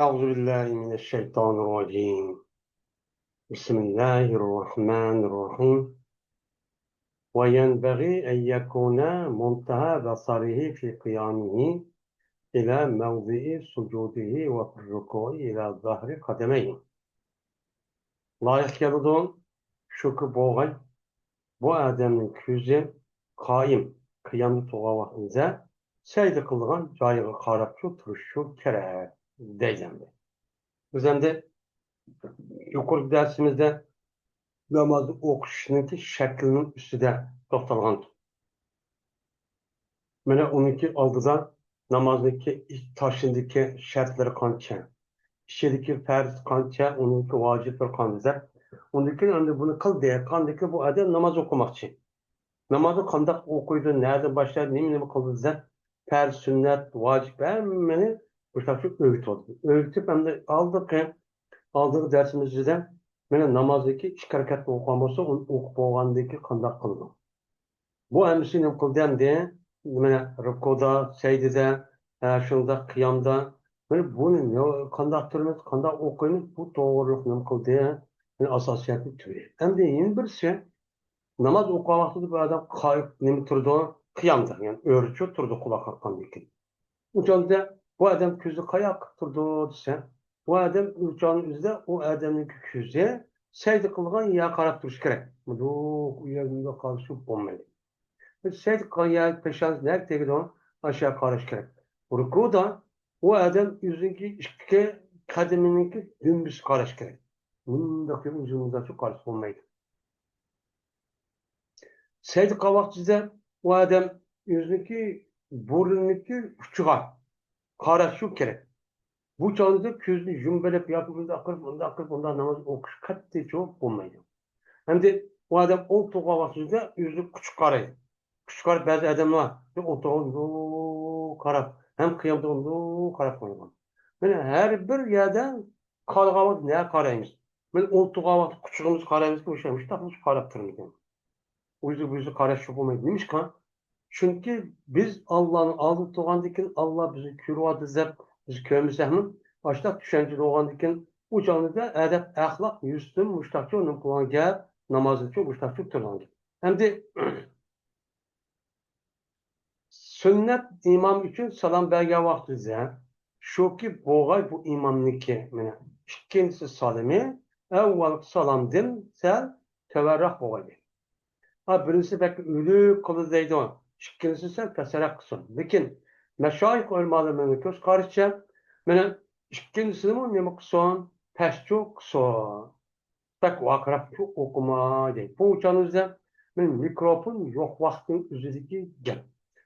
أعوذ بالله من الشيطان الرجيم. بسم الله الرحمن الرحيم. وينبغي أن يكون منتهى بصره في قيامه إلى موضع سجوده وفي الركوع إلى ظهر قدميه. Layık geldiğin şu ki boğay, bu adamın küzü kaim, kıyamda tuğa vaxtınca seydi kılgan cayığı qarab şu turuşu kere deyeceğim. Biz hem de yukarı dersimizde namazı o'qishninki shaklining ustida to'xtalgan. Mana uniki oldidan namozniki toshindiki shartlari qancha, ichidagi farz qancha, uniki vojiblar qancha. Uniki endi buni qildi, qandiki bu odam namoz o'qimoqchi. Namozni qandoq o'qiydi, nerda boshlaydi, nima qildi desa, farz, sunnat, vojib hammani o'sha o'rgatdi. O'rgatib hamda aldıq dersimizde mana namozdagi ikki harakatni o'qigan bo'lsa, uni o'qib bo'lgandan keyin qandoq qildi? Bu hammasini nima qildi endi? Mana rukuda, sajdada, shunda qiyomda mana buni qandoq turimiz, qandoq o'qiymiz, bu to'g'riliq nima qildi? Yani asosiyatni turi. Endi yana birisi namoz o'qigan vaqtida bu odam qoyib nima turdi? Qiyomda, ya'ni o'rchi turdi quloq qoqqandan keyin. Ucanda bu adam ko'zi qayoqqa turdi desa, bu adam o'chani o'zida u odamning ko'zi saydi qilgan ya qarab turish kerak. Bu u yerga qolishi bo'lmaydi. Saydi qilgan ya peshonasi naq tegadi, aşağı qarash kerak. Rukuda u odam o'zining ikki qadaminiki dümdüz qarash kerak. Bundaq uzunda shu qarash bo'lmaydi. Saydi qilgan vaqtida u odam o'zining burninniki uchiga qarashi kerak. Bu çağda közünü yumbelep yapıp bunda namaz okuş kattı çok olmaydı. Hem de o adam o toğa vaxtında yüzü küçük karayı. Küçük karayı bazı adamlar o toğa karab hem kıyamda onu karab koyuyor. Yani her bir yerden kalgamız ne karayımız. Ben o toğa vaxtı küçüğümüz karayımız ki uşamış da bu karab durmuyor. O yüzden karayış çok olmaydı. Demiş ki çünkü biz Allah'ın aldı toğandıkken Allah bizi kürvadı zep biz köyümüzde başta düşünce doğandıkken u canlıda edep, ahlak, yüzsün, müştakçı onun kulan gel, namazı çok müştakçı tutulan gel. Hem de sünnet imam için salam belge vakti bize. Şu ki boğay bu imamniki. İkincisi salimi, evvel salamdım, sel teverrah boğay. Ha birincisi belki ölü kılı deydi o. İkincisi ise teserak kısın. Lakin meşayih olmalı göz karışacağım. Bana ikincisi mi ne kısın? Teşçu kısın. Tak vakrap çok okuma değil. Bu uçağınızda benim mikrofon yok vaktin üzerindeki gel.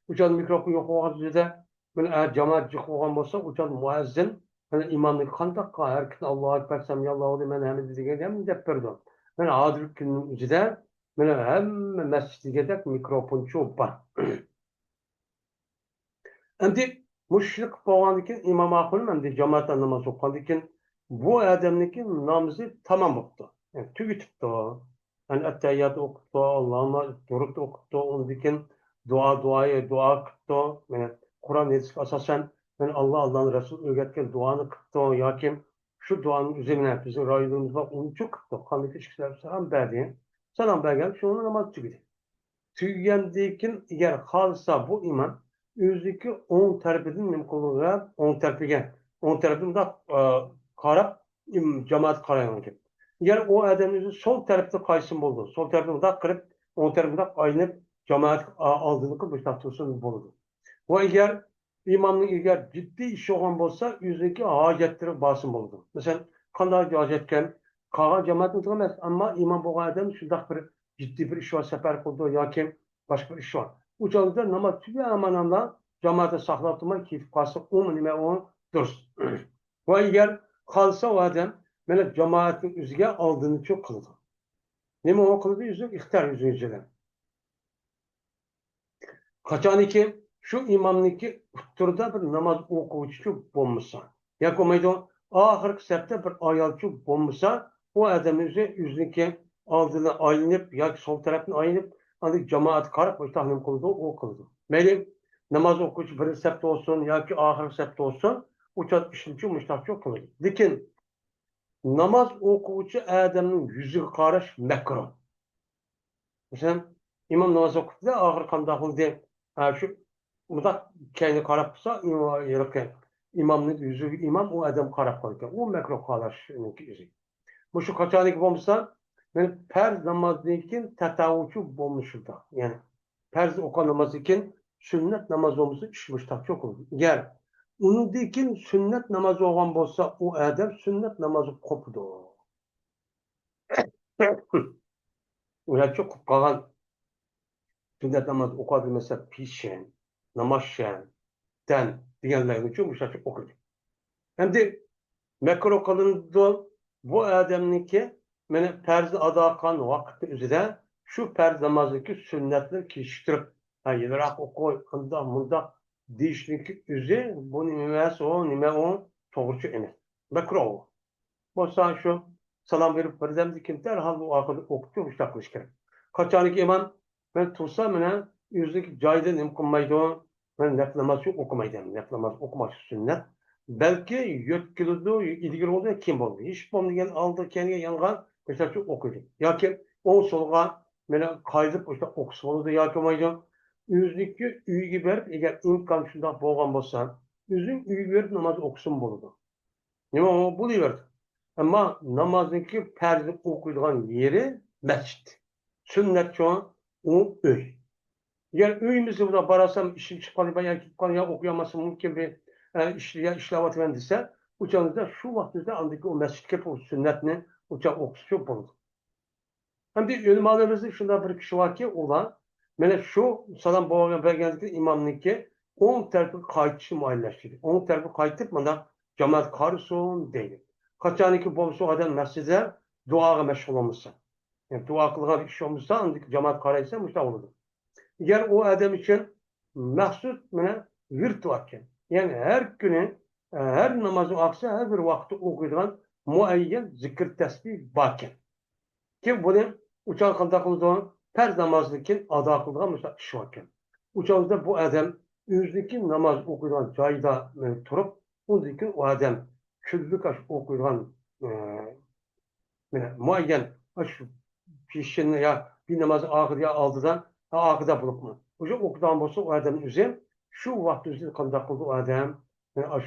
Uçağın mikrofon yok vaktin üzerinde ben cemaat yok olan olsa uçağın muezzin ben imamlık kandak herkes Allah'a ekber semiyallahu limen hamid diyeceğim de pardon. Ben adil günün üzerinde ben hem mescidde mikrofon çok var. Endi müşrik bo'lgandan imom aqlim endi jamoatda namoz o'qigandan bu odamniki namozi tamom bo'libdi. Yani tugitibdi. Yani attahiyat o'qibdi, Allohni durud o'qibdi, undan dua qilibdi. Yani Qur'on asosan yani Allohning Rasuli o'rgatgan duoni qilibdi yoki shu duoning o'zini bizning ro'yimizda uncha qilibdi. Qanday kishilar salom berdi. Salom bergan shuni namoz tugidi. Tüygendeyken eğer kalsa bu iman özdeki on tarafının nima qilgan on tarafini da qarab cemaat qaragan ekan. Eğer o adam o'zi sol tarafda qaysin bo'ldi, sol tarafda qilib on tarafda aynib cemaat oldini qilib boshlatsin bo'ladi. Va eğer imamning eğer ciddi ish olgan bo'lsa o'ziki hojatlari bosim bo'ladi. Masalan, qanday hojatkan qolgan cemaatni emas, ammo imom bo'lgan odam shunday bir ciddi bir iş var, sefer kıldı yoki başka bir iş var. Bu canlıda namaz tüyü amanamla cemaate saklatma keyif kalsa nime o dursun. Ve eğer kalsa o adam böyle cemaatin üzerine aldığını çok kıldı. Nime o kıldı yüzü ihtar yüzüne. Kaçan ki şu imamniki turda bir namaz okuyucu bulmuşsa. Ya komaydı ahir septe bir ayalçı bulmuşsa o adamın yüzündeki aldığını ayınıp ya sol tarafını ayınıp hani cemaat karıp bu tahmin kıldı o kıldı. Benim namaz okuyucu bir septe olsun ya ki ahir septe olsun uçat işimchi mustahkam qiladi. Lekin namoz o'quvchi odamning yuziga qarash makruh. Masalan, imom namoz o'qitdi, oxiri qanday qildi? Shu bundaq keyni qarab tursa, imomning yuziga imom u odam qarab qolgan. U makruh qarashniki izi. Bu şu qachoniki bo'lmasa, men farz namozdan keyin tatavvuchi bo'lmishida. Ya'ni farz o'qigan namozdan keyin sunnat namoz bo'lmasa, ish mustahkam qildi. Agar undan keyin sunnat namoz o'qigan bo'lsa, u odam sunnat namozi qopdi. Ularcha qilib qolgan sunnat namoz o'qadi mesela pishin, namozshan, tan deganlar uchun mushaqcha o'qidi. Endi makruh qilindi bu odamniki mana farzni ado qilgan vaqtni o'zida shu farz namozniki sunnatni kechiktirib, yilroq o'qiy, undoq mundoq deyishniki o'zi bu nima u to'g'richa emas. Makruh. Bo'lsa shu salom berib birdamdan keyin darhol bu orqada o'qib o'sha qilish kerak. Qachoniki imom men tursa mana o'zlik joyidan nima qilmaydi, men nafl namoz o'qimayman. Nafl namoz o'qish sunnat. Belki yo'tkildi, ilgari bo'ldi, kim bo'ldi. Hech bo'lmagan oldi kelgan yolg'on o'shacha o'qiydi. Yoki o'ng so'lga meni qaydib o'sha o'qisa bo'ladi yoki bo'lmaydi. O'zniki uyiga berib, agar imkon shundoq bo'lgan bo'lsa, o'zing uyiga berib namoz o'qisin bo'ladi. Nima bo'laverdi? Ama namazniki farzni o'qiydigan yeri masjid. Sunnat cho'ng u uy. Agar uyimizga burada borasam, ishim chiqqan yo o'qiyamasam mumkin bir ishlayapman desa, o'changizda shu vaqtda andagi o masjidga bu sunnatni o'cha o'qishi bo'ladi. Endi ulamolarimizni shunday bir kishi borki, ular mana shu salom berganlikda imomniki o'ng tarafga qaytishni muayyanlashtirdi. O'ng tarafga qaytib, mana jamoat qarisin deydi. Qachoniki bo'lsa odam masjidda duoga mashg'ul bo'lsa, yani duo qilgan ish bo'lsa, andagi jamoat qaraysa, mushta bo'ladi. Agar u odam uchun maxsus mana virt ekan. Yani her kuni her namozni o'qisa, har bir vaqtda o'qiydigan muayyan zikr tasbih bor ekan. Ki buni uçan qanday qildi? Farz namozdan keyin ado qilgan mushta ish ekan. Uçanda bu odam o'ziki namoz o'qiydigan joyda turib, undan keyin u odam kunlik o'qiydigan muayyan shu peshinni ya bir namoz oxiriga oldidan oxirida bo'libmi? O'sha o'qigan bo'lsa, u odam o'zi shu vaqt o'zida qanday qildi u odam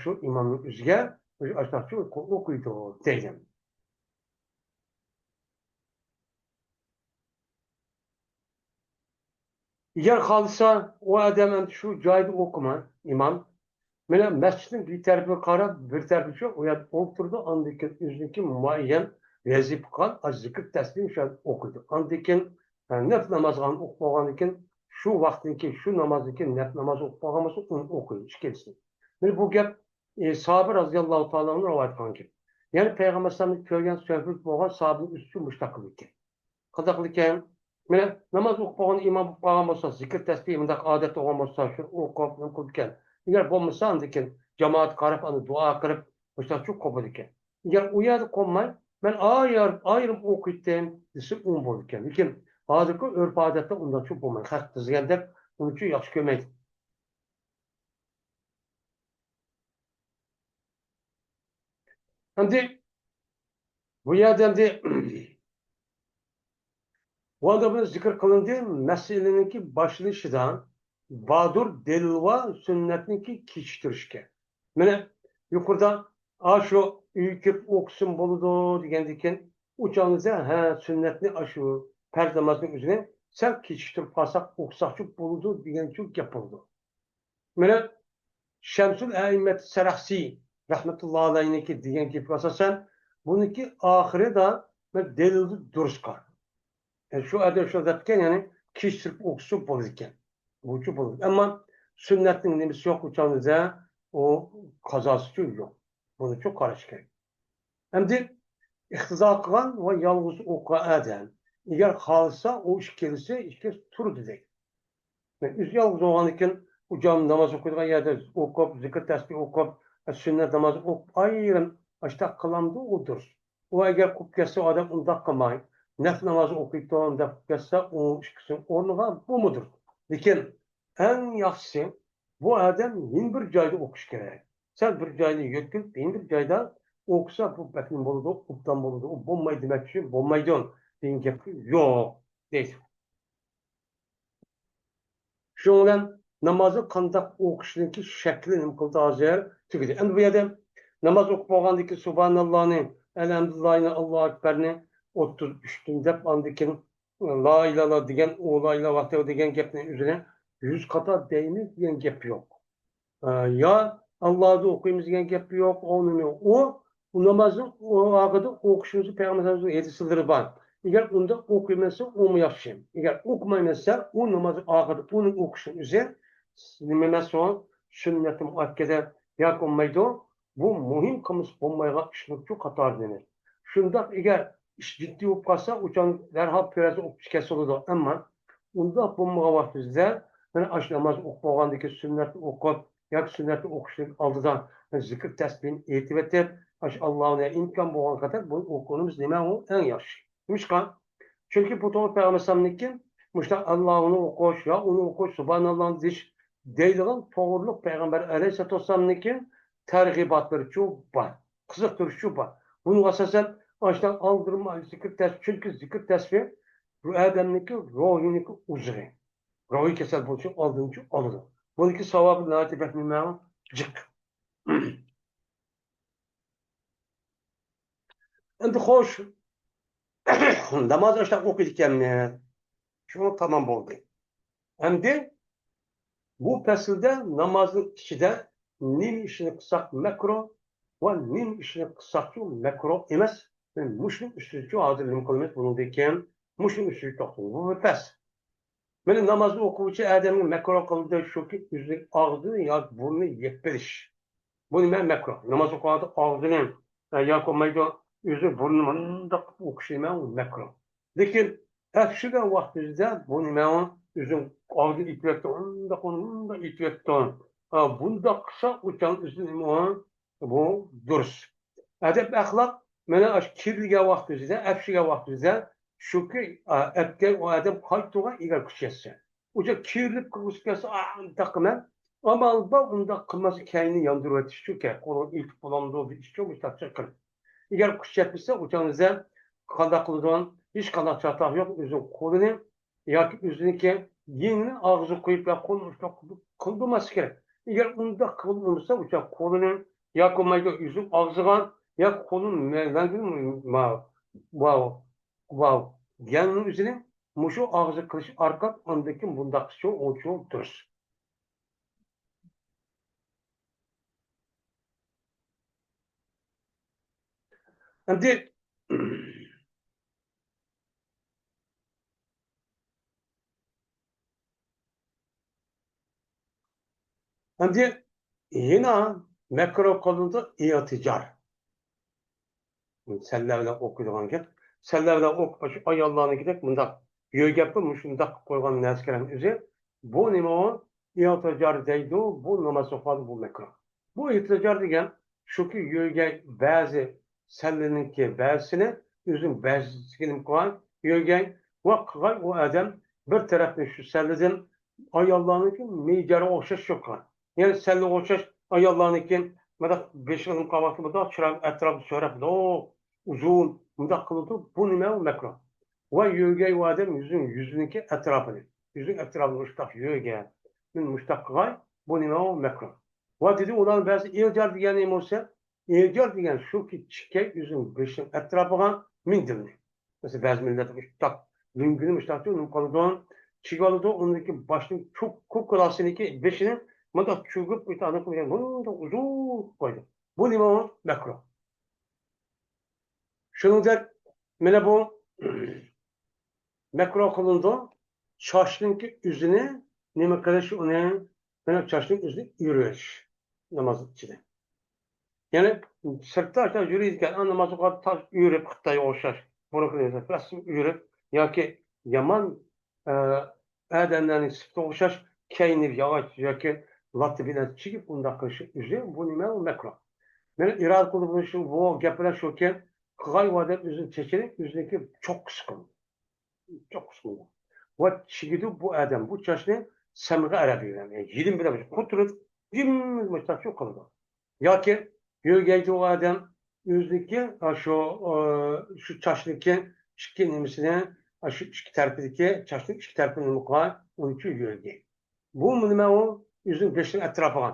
shu imomning o'ziga shu o'qiydi deydi. Agar qolsa, u odam shu joyda o'qima, imom mana masjidning bir tarafiga qarab, bir tarafiga shu u yerda o'tirdi, ondan keyin o'ziniki muayyan vazifa qilgan zikr tasbih shu o'qiydi. Ondan keyin nafl namozga o'qib bo'lgandan keyin shu vaqtdan keyin shu namozdan keyin nafl namoz o'qib bo'lgan bo'lsa, uni o'qiydi ikkinchisi. Mana bu gap Sabir roziyallohu ta'ala rivoyat qilgan. Ya'ni payg'ambar sollallohu alayhi vasallam ko'rgan so'hbat bo'lgan sahobaning usti mushtaqil ekan. Qanday ekan? Mana namoz o'qib bo'lgan imom bo'lgan bo'lsa, zikr tasbih bunday odat bo'lgan bo'lsa, shu o'qib ekan. Agar bo'lmasa, lekin jamoat qarab, uni duo qilib, o'sha shu qo'ydi ekan. Agar u yerda qolmay, men ayrim o'qiydim, desa un bo'ldi ekan. Lekin hozirgi urf odatda undan shu bo'lmaydi. Haq tizganda uni uchun yaxshi ko'rmaydi. Endi bu yerda endi bu adamın zikr kılındığı meseleninki başlanışıdan badur delil va sünnetninki kechiktirishga. Mana yuqorida shu uyib o'qisin bo'ladi degandan o'changizda sunnatni shu farz namozning o'zini sal kechiktirib qolsak o'qisoqchi bo'ladi degan shu gap bo'ldi. Mana Şemsul A'immet Saraxsi rahmetullohi alayhiniki degan gapga asosan buniki oxiri da delilni durust qildi. Şu adet şu zatken yani kişisel okusu politiken. Buçu politik. Ama sünnetin nemisi yok uçağınıza o kazası yok. Bunu çok karışık. Hem de iktiza kılan ve yalnız okuğa eden. Eğer kalsa o iş gelirse işte tur dedik. Yani üz yalnız olan iken ucam namaz okuduğun yerde okup, zikir tesbih okup, sünnet namazı okup ayrım işte kılandı odur. O eğer kupkesi o adam unda kılmayın. Nafl namazı okuyduğun da gelse o işkisinin ornuğa bu mudur? Lakin en yaxşısı bu adam yeni bir joyda okuş gerek. Sen bir joyda yetkilip, bir joyda okusa bu bekin boludu, obdan boludu, o bolmaydı demek için bolmaydı deyin gap yok deydi. Şunun bilen namazı qandaq o'qishninki shakli nima qildi hozir tugadi. Endi bu yerda namoz o'qib bo'lgandiki subhanallohni, alhamdulillahni, Allohu akbarni 33 deb andikin la ilaha degan, o la ilaha degan gapni o'zini 100 qator deymiz degan gap yo'q. Ya Allah'da okuyumuz gap yok, onun yok. O namazın o vakıda okuşumuzu Peygamberimizin yedisileri var. Eğer onda okuyamazsa o mu yapayım? Eğer okumayamazsa o namazı vakıda onun okuşun üzerine nimene sonra sünnet-i muakkede yakınmaydı. Bu muhim kımız olmaya işlikçi katar denir. Şunda eğer iş ciddi olup kalsa uçan derhal pürezi okuş kesildi. Ama onda bu muhabbetizde yani aş namaz okuğandaki sünnet okup yak sünneti okuşluk aldıdan zikir tesbihini eğitim etip Allah'ın imkan boğan kadar bu okunumuz nime o en yaxşı. Mişkan. Çünkü bu tonu Peygamber'in müştak Allah'ın okuş ya onu okuş subhanallah'ın diş deydiğin doğruluk Peygamber Aleyhisselatü Vesselam'ın tergibatları çok var. Kızıktır şu var. Bunu asasen açtan aldırma zikir tesbih. Çünkü zikir tesbih Adem'deki ruhindeki uzre. Ruhi kesel buluşu aldığınca alır. Bununki sevabı nâti behmîmâ cık. Endi hoş. Namaz açtan okuyurken şunu tamam oldu. Endi bu pesilde namazın içinde nim işini kısak mekro ve nim işini kısak mekro emas. Muşlim üstücü hazırlığım kılmet bunu deyken muşlim üstücü toxtum. Bu pes. Benim namazı okuyucu Adem'in mekro kıldığı şu ki yüzü ağzını ya burnu yetberiş. Bu nima mekro. Namaz okuğanda ağzını yakomaydı yüzü burnunu da okşayman mekro. Lekin hepsiga vaqtida bu nima yüzün ağzı itiyotdi, unda itiyotdi. Bunda qilsa uçan yüzü nima bu durust. Adab axloq mana shu kirliga vaqtida, hepsiga vaqtida shuki etken o adam qaytuğa egar kuchasi. O'sha kirlik qilsa, unda qilma. Ama bunda kılması kendini yandırıyor. Çünkü onun ilk bulandığı bir iş çok çıkır. Eğer kuş yetmişse uçağınıza kandak kılıdan hiç kandak çatak yok. Üzün kolunu ya ki üzünü ki yeni ağzı koyup ya kolunu kıldırması gerek. Eğer onda kıldırmışsa uçak kolunu ya koymayı üzüm ağzıgan ya kolun mevlendin ma wow yanının üzerine muşu ağzı kılıç arka andaki bunda kışı o çok dürüst. Endi endi yine makro kolunda i'ticar. Senler bilan o'qiydigan gap. Senler bilan o'qib shu ayollarni gidib bundaq yo'gapni mushundaq qo'ygan narsalarni o'zi bu nima u? İ'ticar deydi, bu namoz o'qadi bu makro. Bu i'ticar degan shuki yo'ga ba'zi senlarninki ba'zisini o'zim ba'zisini qo'ygan yo'ga va qilgan u odam bir tarafni shu senlardan ayollarniki mejari o'xshash yo'q. Yani senle o'xshash ayollarniki mana 5 yılın qavatı da çırak etrafı çörep uzun mundaq qılıdı. Bu nima makro. Va yo'gay va adam yüzününki etrafını. Yüzün etrafını muştaq yo'ga. Min muştaq qilay bu nima makro. Va dedi ular ba'zi iljar degan nima bo'lsa, iljar degan shuki chikkay yüzün beshin etrafiga mindilni. Mesela ba'zi millat muştaq lüngünü muştaq nim qolgan chigalıdı ondaki başın çok kokulasıniki beşini mundaq çugub bir tane qo'ygan. Bunda uzun qo'ydi. Bu nima makro. Shuningdek, mana bu makro qilindi. Shoshninki o'zini nima qilish uni mana shoshning o'zini yurish namoz ichida. Ya'ni sirtda yurayotgan namoz o'qib yurib Xitoy o'xshash. Buni qilasiz, yurib yoki yomon odamlarning sifatiga o'xshash kiyinib yog'och yoki latta bilan chigib undaq qilish o'zi bu nima makro. Mana irod qilib shu bu gaplar shuki qilgan odam o'zini chechirib o'ziniki çok qisqildi. Çok qisqildi. Va chigidi bu odam bu choshni samg'a arab yurgan. Yani yedim bilan quturib yimma shu qildi. Yoki yo'lgaydi u odam o'ziniki shu chochniki ikki nimasini shu ikki tarafidagi chochning ikki tarafini nima qilgan uncha yo'lga. Bu nima u o'zini beshning atrofiga.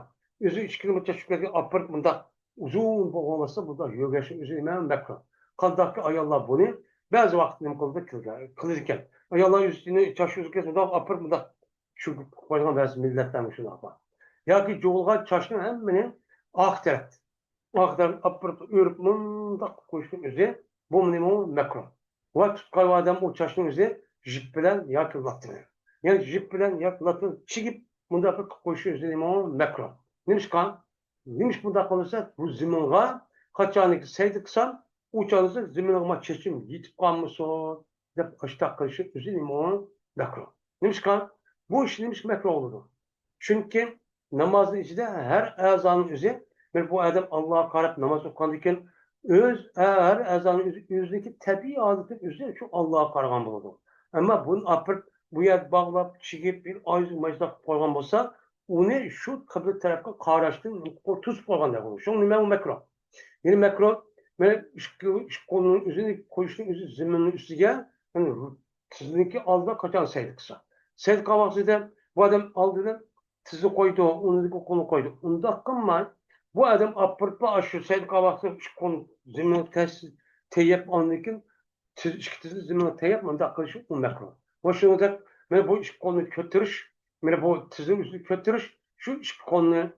O'zi 2 kilometr tushib opirib bundaq uzun bo'lmasa bunda yo'lgashi o'zi nima makro. Qandaqki ayollar buni ba'zi vaqt nima qilar ekan. Ayollar o'zini choch o'ziga bundaq opirib bundaq shu qo'ygan ba'zi millatlarni shunaqa bor. Yoki jo'g'ilgan chochni hammani oq taraf. Oq taraf opirib o'rib bundaq qo'yishning o'zi bu nima makro. Va tutgan odam o chochni o'zi jip bilan yoki lat bilan. Yani jip bilan yoki lat bilan chigib bundaq qilib qo'yish o'zi nima makro. Nimishqa? Nimish bundaq qilsa bu ziminga qachoniki saydi qilsam u chog'da ziminga chechim yetib qolmasin deb qishtaq qilishi o'zi nima makro. Nimishqa? Bu ish nimish makro bo'ladi. Chunki namozning ichida har azonning o'zi bu odam Allohga qarab namoz o'qigandan keyin her azanın o'zidagi tabiiy odati o'zi shu Allohga qaragan bo'ladi. Ammo buni opirib bu yer bog'lab, chigib, bir oyz majlab qo'ygan bo'lsa, uni shu qibla tarafga qarashdan to'sib qo'yganda bo'ladi. Shu nima u makro. Ya'ni makro mana ikki qo'lni o'zini qo'yishning o'zi ziminning ustiga, sizniki oldida qachon sayt qilsa. Sayt qilmoqchida bu odam oldidan tizni qo'ydi, uni qo'lni qo'ydi. Unda qilmay bu adam apırtma aşı sen kavaksa çıkın zemin teyip anlıkın iki tizi zemin teyip manda akışı ummakro. Bu şunu da ben bu iş konu kötürüş, ben bu tizin üstü kötürüş, şu iş konu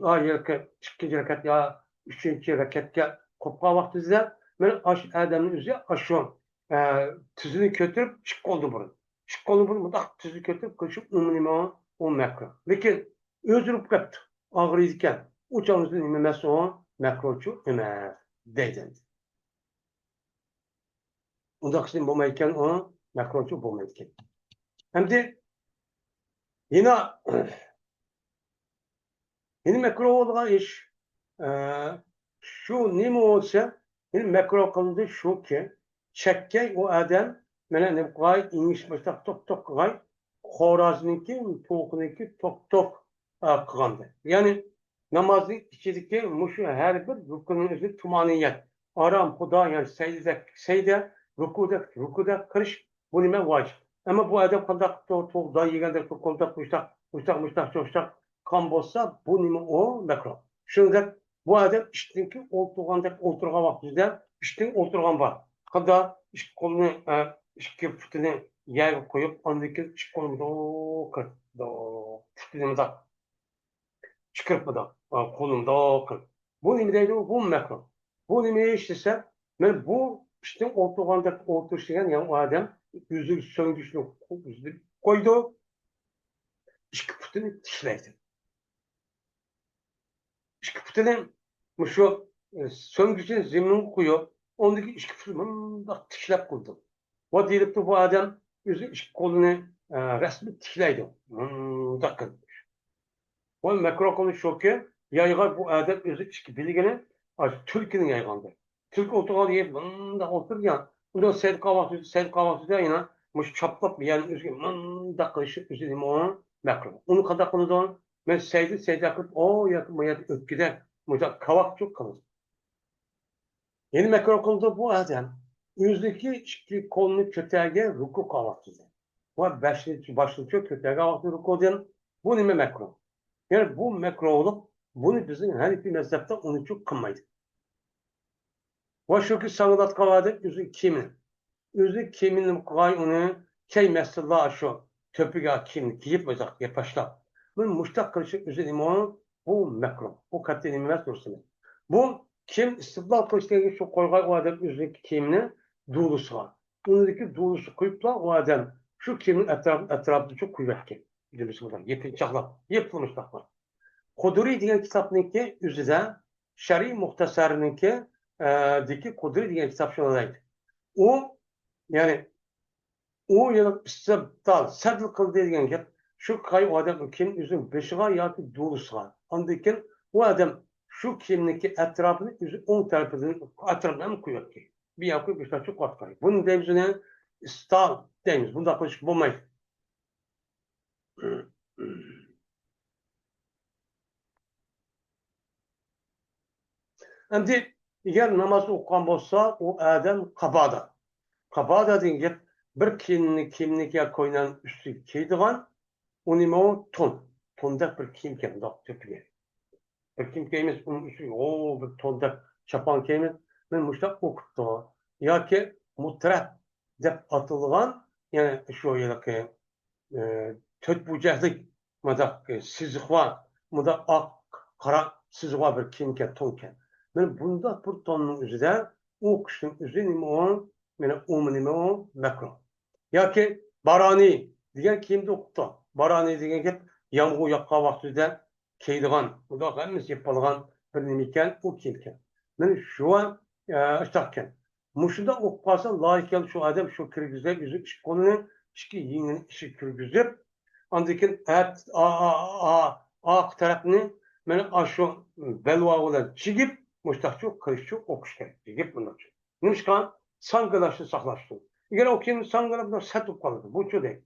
ayırka ikinci rekat ya üçüncü rekatga kopka vaktizde ben adamın üzeri aşı tizini kötürüp çık oldu bunu. Çık oldu bunu mutlak tizi kötürüp kışıp ummakro. Lakin özürüp kaptı. Ağrıyken uçağınızın inmemesi o makroçu emas deydi. Unda kısım bulmayken o makroçu bulmayken. Hem de yine makro olan iş şu ne mi olsa yine makro kıldı şu ki çekke o adam bana ne gay iniş başta tok tok gay Xorazmniki to'qniki tok tok kılındı. Yani namazın içindeki muşu her bir rukunun özü tumaniyet. Aram, Huda yani seyde, rukuda kırış bu nime vacip. Ama bu adam kandak da yegende koldak muştak kan bolsa bu nime o makro. Şunda bu adam iştinki oturgan vaktinde iştin oturgan var. Kada iş kolunu iki futunu yer koyup andaki iş kolunu kır. Futunu da çıkırpmadan kolunda kır. Bu nimdeydi bu makro. Bu nimeye işlese ben bu işte oturuşlayan yani o adam yüzü söngüsünü koydu. İşki putunu dişleydi. İşki putunu şu söngüsünü zemini koyuyor. Ondaki işki putunu da dişlep koydu. O deyip de bu adam yüzü işki kolunu resmi dişleydi. Dakika. O makro konu şu ki yaygar bu adet özü içki bilgini Türk'ün yaygandır. Türk otural yiyip bunda oturgan. Bunda sel kavakçı da yine muş çaplap bir yani özgü bunda kılışı özü limonu makro. Onu kadar konuda ben seydi akıp o yakın mayat öpkide muca kavak çok kalır. Yeni makro konuda bu adam yüzdeki içki kolunu kötege ruku kavakçıdır. Bu başlıca kötege kavakçı ruku diyen bu nime makro. Yani bu makro olup bunu bizim her iki mezhepte onu çok kılmaydı. Ve şu ki sanılat kavadı üzü kimin? Üzü kimin kavay onu key mesela şu töpüge kim giyip olacak yapaşlar. Bu muştak kılışı üzü limonu bu makro. Bu katli nimmet dursun. Bu kim istiklal kılıçtaki şu koygay o adam üzü kiminin dulusu var. Ondaki dulusu koyupla o adam şu kimin etrafında çok kuvvetli. Gidilmiş buradan. Yapılmışlar var. Kuduri degan kitobniki o'zida Shariy muxtasarininki deki Kuduri degan kitob shunday. U ya'ni u istibdal sadl qildi degan gap shu qay odam kim o'zini beshiga yoki do'lisiga. Undan keyin u odam shu kimniki atrofini o'zi o'ng atrofidan qo'yadi. Bir yoki bir tachi qotqay. Buni deymiz istal deymiz. Bunda qilish bo'lmaydi. Endi eğer namaz okuyan olsa o adam kabada. Kabada degan gap bir kiyimnikiga koynan üstü kiydigan o nima o ton. Tonda bir kiyim ekan, bundoq to'kigan. Bir kiyim kiyamiz, uning ustiga bir tonda chapan kiyamiz. Men mushtaq o'qibdi. Yoki mutrab deb atilgan, ya'ni shu yerga to'rt burchaklik mundaq siziqva, mundaq oq, qora siziqva bir kiyim ekan, ton ekan. Men bundaq bir tonning o'zida o'qishning o'zi nima o? Meni u nima o? Makruh. Yoki barani degan kiyimni o'qibdi. Barani degan gap yomg'ir yoqqan vaqtida kiydigan, bundoq hammasi yeb qolgan bir nima ekan, u kiyim ekan. Men shu ishtaqkan. Mushunda o'qib qolsa, loyikan shu odam shu kirgizib, o'zi ish qo'lini ikki yengini ishi kirgizib, ondan keyin oq tarafni mana shu belva bilan chigib, mushtaqcha qilishchi o'qish kerak. Chigib bundoq. Nimishqa sangalashni saqlashdi. Agar o kiyim sangalar bilan satib qoladi. Bu cho'day.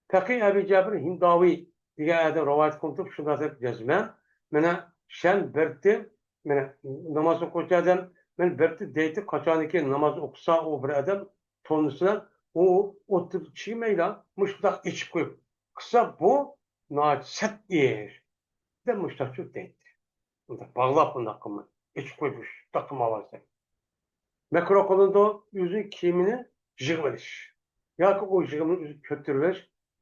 Taqi Abi Jabir Hindaviy degan adam rivoyat qilib shunday deb yozgan. Mana shan birti mana namoz o'quvchi odam men birti deydi qachoniki namoz o'qisa u bir odam tonusida u o'tirib chimayla mushtaq ichib qo'yib qilsa bu sat ish deb mushtaq deydi. Bunda bog'lab bundoq qilma. Ichib qo'yib mushtaq qilmasin. Makro qilindi o'zi kiyimini yig'ib olish. Yoki o yig'imni o'zi ko'tarilish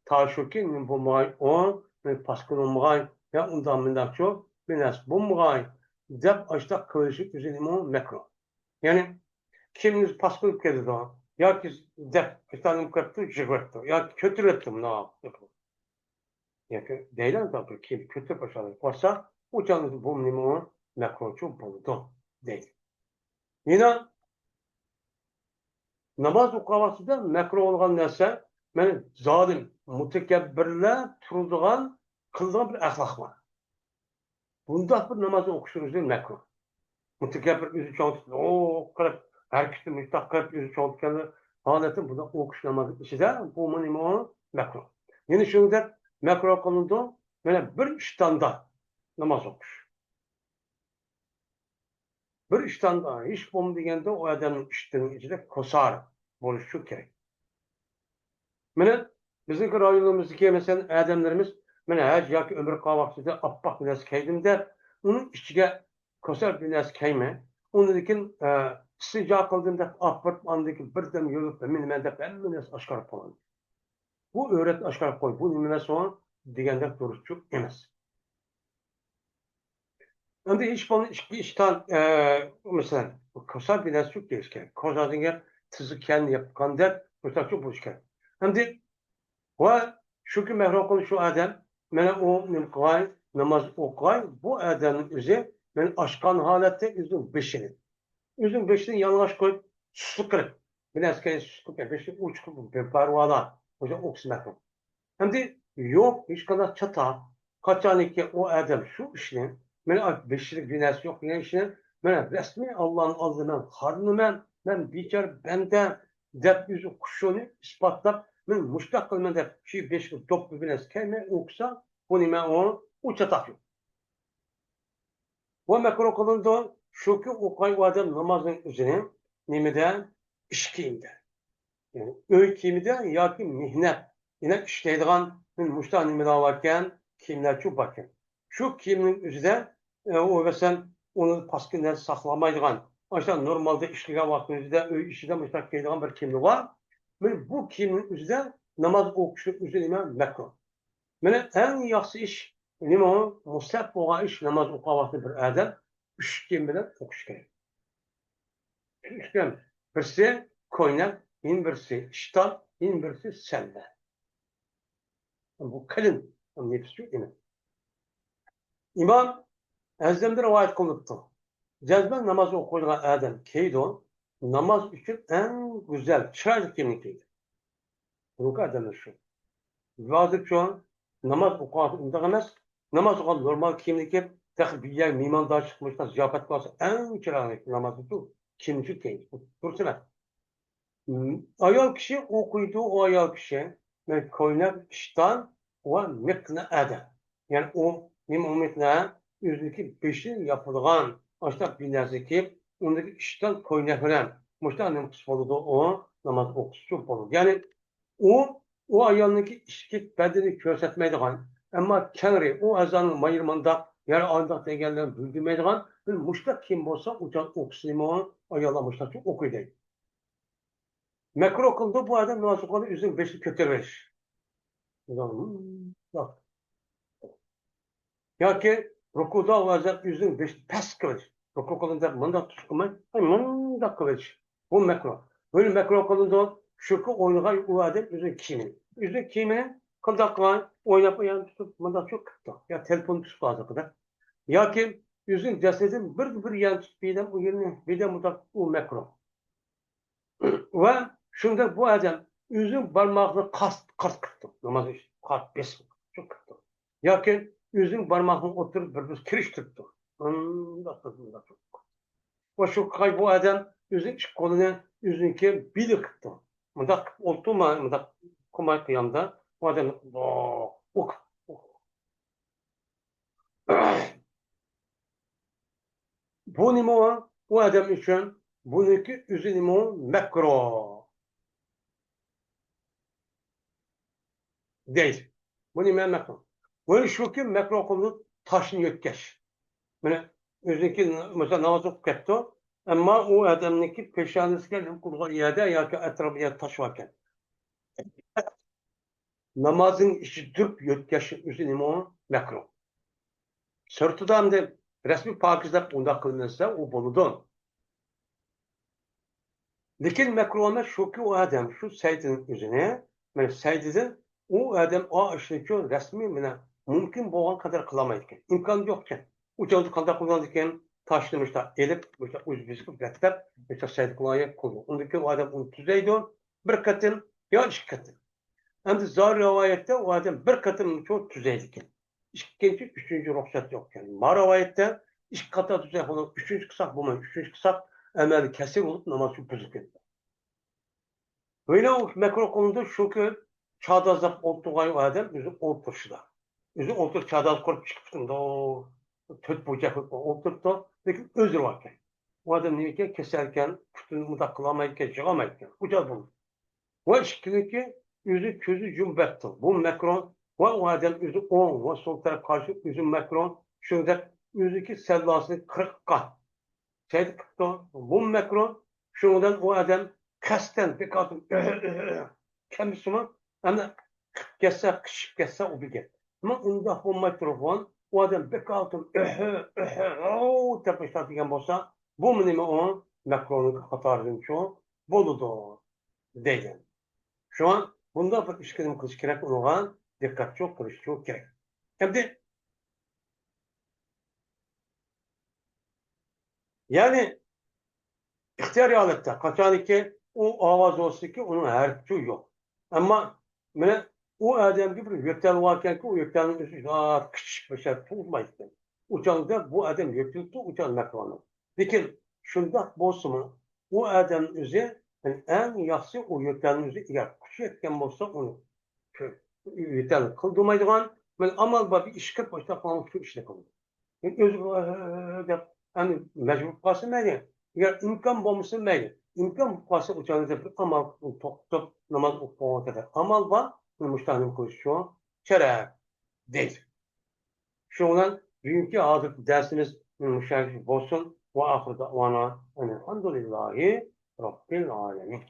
taşuki bulmay on ve paskın olmay ya undan minakço binas bulmay dep açta kılışı üzerine mekro. Yani kiminiz paskın kedi daha ya ki dep istanım kaptı jigvetto ya kötülettim ne yaptı. Ya ki değilen tabi kim kötü başarılı varsa o canlısı bu minimum mekroçu buldu değil. Yine namaz o'qiyotganda makruh bo'lgan narsa mana zolim mutakabbirlar turadigan qiladigan bir axloq bor. Bundoq bir namoz o'qishimiz makruh. Mutakabbir o'zi cho'ntib, qilib harakatni mustaq qilib o'zi cho'ntgan holatda buni o'qish namozi ichida bu nima makruh. Ya'ni shunda makruh qilindi mana bir ishtanda namoz o'qish. Bir ishtanda hech bo'lmaganda o odamning ishtining ichida kosar bo'lishi kerak. Mana bizning rayonimizdagi masalan odamlarimiz mana haj yoki umr qilgan vaqtida oppoq narsa kiydim deb uning ichiga kosar bir narsa kiyma. Undan keyin istijo qildim deb opirib andan keyin birdan yo'lib men deb hamma narsa oshkor qiladi. Bu o'rgatni oshkor qo'y. Bu nima narsa deganda durustchi emas. Endi hech bo'lmasa ikki ishdan masalan kosar bir narsa deyish kerak. Kosarga tizikan yapganda o'taqchi bo'lish kerak. Endi va shuki mahrum qilib shu odam mana u nimqay namoz o'qay bu odamning o'zi men oshqon holatda o'zing beshini yalang'och qo'yib suslik qilib bir narsaga suslik qilib beshni uch qilib beparvolar o'sha o'qish mahrum. Endi yo'q hech qanday chata qachoniki u odam shu ishni mana beshlik bir narsa yo'q degan ishni mana rasmiy Allohning oldidan xorliman men bechora banda deb o'zi qushini isbotlab men mushtaq qilman deb shu besh to'ppi bilan kelmay o'qisa bu nima u chatoq yo'q. Va makruh qilindi shuki o'qay odam namozning o'zini nimada ish kiyimda ya'ni uy kiyimida yoki mehnat yana ishlaydigan mushtaq nimalar bor ekan kiyimlar ko'p bor ekan. Shu kiyimning o'zida o'ylasam uni pastga saqlamaydigan o'sha normalda ishlagan vaqtimizda uy ishida mushtaq kiyadigan bir kiyim bor. Men bu kiyimning o'zida namoz o'qishni o'zi nima makruh. Mana eng yaxshi ish nima mustahab bo'lgan ish namoz o'qigan vaqtida bir odam uch kiyim bilan o'qish kerak. Uch kiyim. Birisi ko'ylak, birisi ishton, birisi salla. Bu qalin nefsi emas. İmam Azamda rivoyat qilibdi. Jazman namoz o'qiydigan odam kiydi, namoz uchun eng go'zal chiroyli kiyimni kiydi. Bu odamlar shu. Hozircha namoz o'qiyotgan unday emas. Namoz o'qigan normal kiyimni kiyib, taxbiya, mehmondor chiqmoqda ziyofat qilsa eng chiroyli namoz uchun kiyimni kiydi. Tursin. Ayol kishi o'qiydi, o ayol kishi ko'ylak, ishton va miqna adam. Ya'ni u nima umidla o'ziniki beshi yapilgan Aşta bir narsa ki ondaki işten koynafilen. Muşta annem kız boludu o namaz okusu boludu. Yani o ayolniki işki bedeni körsetmeydiğen ama kengri o azanın mayırmanda yer aldak degenlerini bildirmeydiğen bir muşta kim bolsa uçan okusuymu ayola muşta çok okuydu. Mekro kıldı bu adam namaz okudu üzüm beşi kötürmüş. Bak. Ya ki rukuda olacak üzüm beşi pes kılıç. Ruku kılında mında tutkumay, mında kılıç. Bu mekro. Böyle mekro kılında şükü oynayan o adam üzüm kimi. Üzüm kimi kıldaklar oynap yani tutup mında çok kıttı. Ya telefon tutup bazı kadar. Ya ki üzüm cesedin bir yan tutup bir de mutlak o mekro. Ve şunda bu adam üzüm parmağını kas kıttı. Namaz işte. Kas beş çok kıttı. Yakin üzüm parmağını oturup bir kiriş tuttu. Da. O şu kay bu adam üzüm kolunu üzünki bir kıttı. Mıdak oldu mu mıdak kumay kıyamda bu adam ok. Bu nimo bu adam için bununki üzünimo mekro değil. Bu nimo mekro. Böyle şu ki mekro kolu taşını yötkeş. Mana o'ziniki mesela namoz o'qib ketdi, ammo u odamniki peshonasiga nim qilgan yerda yoki atrofiga tashlab ekan. Namozning ichi turib yo'tkashi o'zi nima makruh. Sirtida hamda rasmiy pokizlab undaq qilinsa u bo'ladi. Lekin makruh emas shuki u odam shu saytning o'zini, mana saytida u odam o ishni rasmiy mana mumkin bo'lgan qadar qilolmaydi ekan. Imkon yo'q ekan. U joyda qanday qilgan ekan? Taşını işte elip, işte uzbisip getirip, işte saydıklarına koydu. Ondaki o adam onu tüzeydi, bir katın, ya iki katın. Hem de zar rivayette o adam bir katın çok tüzeydi. İkinci, üçüncü ruhsat yok yani. Ma rivayette iki kata tüzey olur, üçüncü kısak bulmayın. Üçüncü kısak emeli kesir olup namazı bozuk etti. Böyle o mekruh konuda şu ki çağdazlık olduğu adam yüzü oturşuda. Yüzü otur çağdaz kurup çıkıp o töt bucak oturdu. Lekin özür varken. O adam neyken keserken, kütünü mudak kılamayken, çıkamayken. Ucaz bulur. Ve işkiniki yüzü közü cümbetti. Bu mekruh ve o adam yüzü on ve sol taraf karşı yüzü mekruh. Şurada yüzüki sellasını kırık kat. Şeydi kıttı. Bu mekruh. Şuradan o adam kasten bir kadın kendisi mi? Ama kesse, kışıp kesse o bir gel. Ama onda bu mikrofon o adam bir kadın ooo tepişler diyen bolsa bu mu nime o mekruhun hatarının çoğu boludu değil. Şu an bunda bir işkilim kılış gerek olan dikkat çok kılış çok gerek. Hem de yani İhtiyari alette kaçan ki o avaz olsun ki onun her türlü yok. Ama mene o adam gibi yökten varken ki o yöktenin üstü küçük bir şey tutmayız. Uçağında bu adam yöktüktü uçağın mekranı. Lakin şunda bolsun o adam üzeri yani en yaxşı o yöktenin üzeri eğer küçük etken bolsa onu yökten kıldırmaydıgan ben amal bir iş kırp başta falan şu işle kıldı. Özü dep hani mecbur kalsın meyli. Eğer imkan bulmuşsa meyli. İmkan kalsa uçağınızda bir amal tutup namaz okumak kadar. Amal var, müştahinin konuşuyor. Çerek değil. Şundan bugünkü adet dersimiz müşahit olsun. Ve ahir davana. Elhamdülillahi Rabbil alemin.